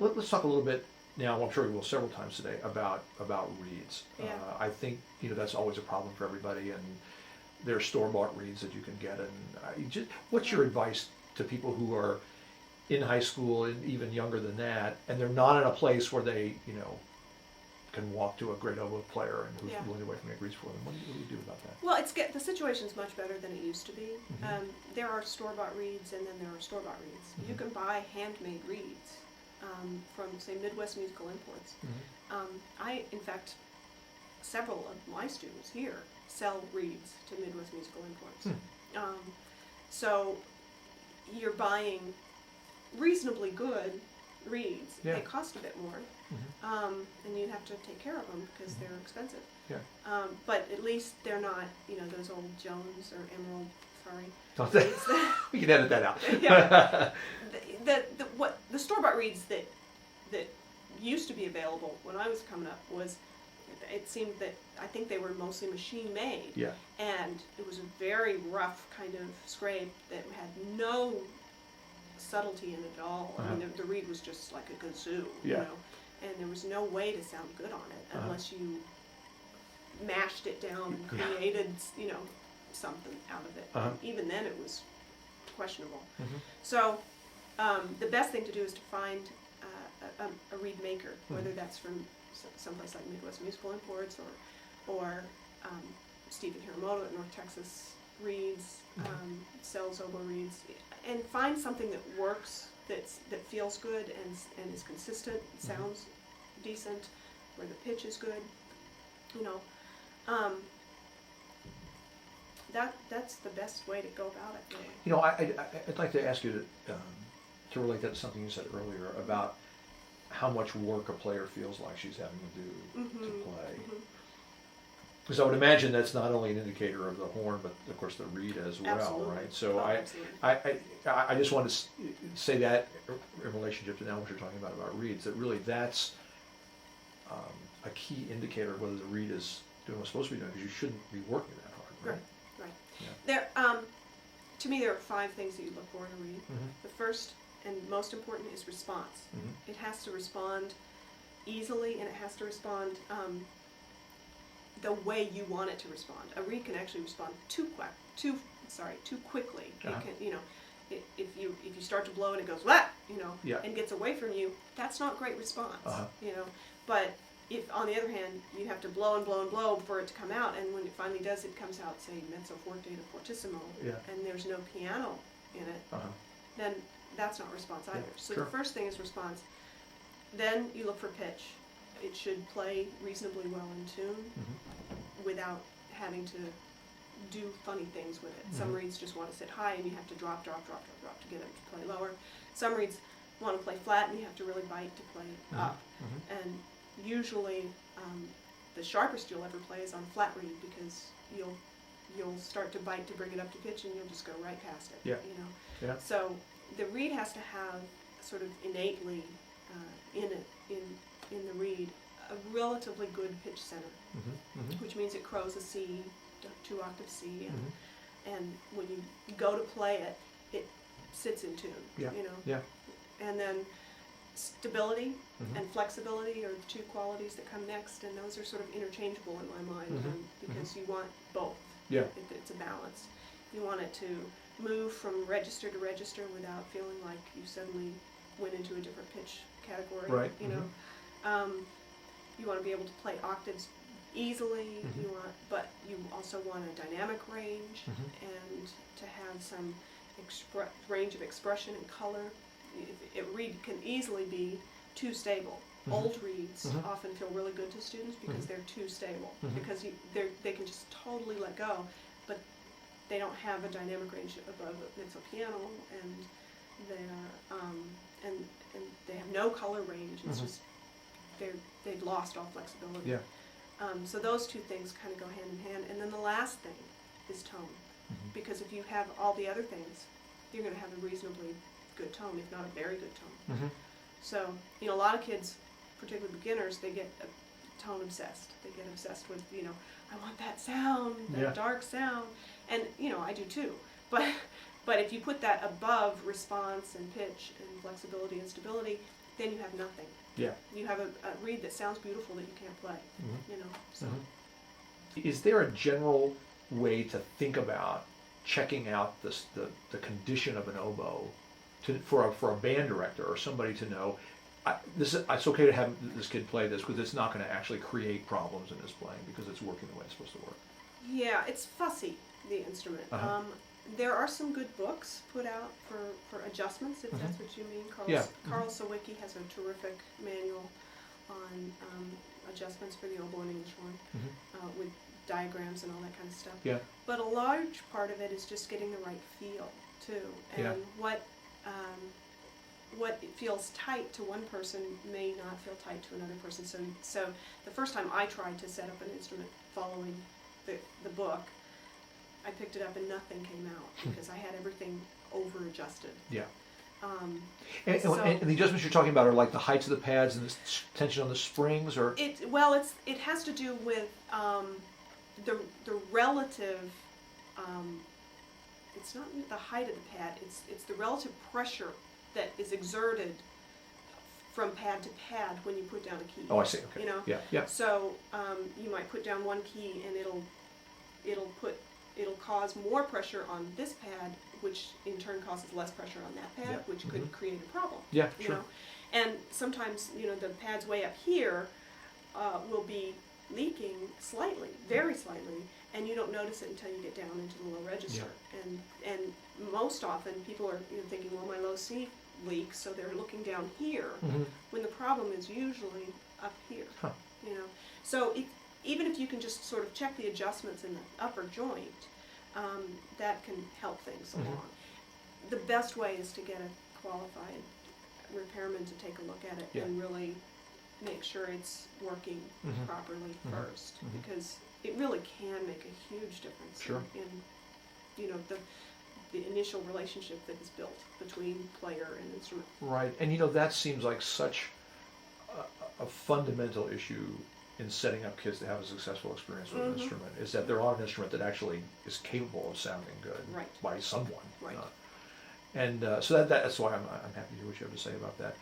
let's talk a little bit now. I'm sure we will several times today about reeds. Yeah. I think that's always a problem for everybody, and there's store-bought reeds that you can get. And what's your advice to people who are in high school and even younger than that, and they're not in a place where they can walk to a great oboe player and who's willing to wait for make reeds for them? What do you do about that? Well, the situation's much better than it used to be. Mm-hmm. There are store-bought reeds, and then there are store-bought reeds. Mm-hmm. You can buy handmade reeds from, say, Midwest Musical Imports. Mm-hmm. In fact, several of my students here sell reeds to Midwest Musical Imports. Hmm. So you're buying reasonably good reeds. Yeah. They cost a bit more, Mm-hmm. and you have to take care of them because Mm-hmm. they're expensive. Yeah. But at least they're not, those old Jones or Emerald, sorry. Don't reeds we can edit that out. Yeah. The store-bought reeds that used to be available when I was coming up was, it seemed that I think they were mostly machine made. Yeah. And it was a very rough kind of scrape that had no subtlety in it at all. I mean, the reed was just like a kazoo, and there was no way to sound good on it unless you mashed it down and created, something out of it. And even then, it was questionable. Mm-hmm. So, the best thing to do is to find a reed maker, whether that's from someplace like Midwest Musical Imports or Stephen Hiramoto at North Texas Reeds sells oboe reeds, and find something that works, that feels good and is consistent, sounds decent, where the pitch is good. That's the best way to go about it. Really. I'd like to ask you to relate that to something you said earlier about how much work a player feels like she's having to do to play. Because I would imagine that's not only an indicator of the horn, but of course the reed as well, Absolutely. right? So Absolutely. I just want to say that in relationship to now what you're talking about reeds, that really that's a key indicator of whether the reed is doing what's supposed to be doing, because you shouldn't be working that hard, right? Right. Yeah. There, to me, there are 5 things that you look for in a reed. Mm-hmm. The first and most important is response. Mm-hmm. It has to respond easily, and it has to respond the way you want it to respond. A reed can actually respond too quickly. Uh-huh. It can, if you start to blow and it goes wah, Yeah. and gets away from you, that's not great response. Uh-huh. But if, on the other hand, you have to blow and blow and blow for it to come out, and when it finally does, it comes out, say, mezzo forte to fortissimo, and there's no piano in it, then that's not response either. So sure. The first thing is response. Then you look for pitch. It should play reasonably well in tune without having to do funny things with it. Some reeds just want to sit high, and you have to drop to get them to play lower. Some reeds want to play flat, and you have to really bite to play up. And usually, the sharpest you'll ever play is on a flat reed, because you'll start to bite to bring it up to pitch, and you'll just go right past it. Yeah. Yeah. So the reed has to have sort of innately in the reed a relatively good pitch center, which means it crows a C, 2 octave C, and when you go to play it, it sits in tune. Yeah. Yeah. And then stability and flexibility are the 2 qualities that come next, and those are sort of interchangeable in my mind, because you want both. Yeah. It's a balance. You want it to move from register to register without feeling like you suddenly went into a different pitch category. Right. You want to be able to play octaves easily. But you also want a dynamic range and to have some range of expression and color. A reed can easily be too stable. Old reeds often feel really good to students because they're too stable, because they can just totally let go, but they don't have a dynamic range above it's a piano, and they have no color range. It's just they've lost all flexibility. Yeah. So those 2 things kind of go hand in hand, and then the last thing is tone, because if you have all the other things, you're going to have a reasonably good tone, if not a very good tone. So a lot of kids, particularly beginners, they get tone obsessed. They get obsessed with I want that sound, that dark sound, and I do too. But if you put that above response and pitch and flexibility and stability, then you have nothing. Yeah. You have a reed that sounds beautiful that you can't play, Mhm. you know, so. Is there a general way to think about checking out the condition of an oboe for a band director or somebody to know it's okay to have this kid play this because it's not going to actually create problems in his playing because it's working the way it's supposed to work? Yeah, it's fussy, the instrument. Uh-huh. There are some good books put out for adjustments, if that's what you mean. Carl Sawicki has a terrific manual on adjustments for the oboe and English horn with diagrams and all that kind of stuff. Yeah. But a large part of it is just getting the right feel, too. And what feels tight to one person may not feel tight to another person. So the first time I tried to set up an instrument following the book, I picked it up and nothing came out because I had everything over adjusted. Yeah. And the adjustments you're talking about are like the heights of the pads and the tension on the springs, or it has to do with the relative. It's not the height of the pad. It's the relative pressure that is exerted from pad to pad when you put down a key. Oh, I see. Okay. You know. Yeah. So you might put down one key and it'll cause more pressure on this pad, which in turn causes less pressure on that pad, which could create a problem. Yeah, you sure. know? And sometimes, the pads way up here will be leaking slightly, very slightly, and you don't notice it until you get down into the low register. And most often people are thinking, well, my low C leaks, so they're looking down here, when the problem is usually up here. Huh. So even if you can just sort of check the adjustments in the upper joint, that can help things along. The best way is to get a qualified repairman to take a look at it and really make sure it's working properly first, because it really can make a huge difference in the initial relationship that is built between player and instrument. Right, and that seems like such a fundamental issue in setting up kids to have a successful experience with an instrument, is that they're on an instrument that actually is capable of sounding good by someone. Right. So that's why I'm happy to hear what you have to say about that.